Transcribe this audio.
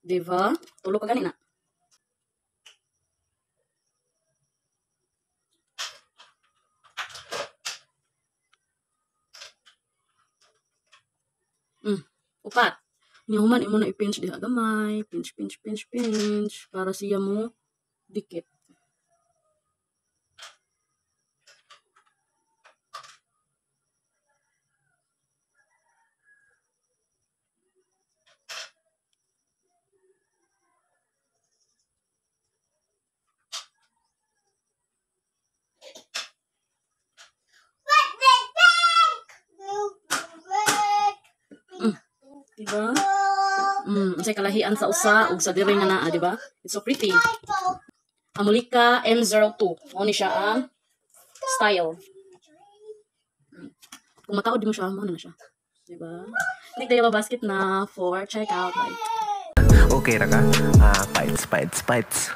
Diba? Tulo ka ganina. Upat. Nihuman imo na i-pinch diha gamay, pinch pinch pinch pinch para siya mo dikit. Diba? Unsay kalahian sa usa ug sa diri nga naa, diba? It's so pretty. Amulika M02. Mo ni siya ang style. Kung makaod di mo siya, mo na siya. Diba? Hindi tayo basket na for check out. Like. Okay ra ka? Fights.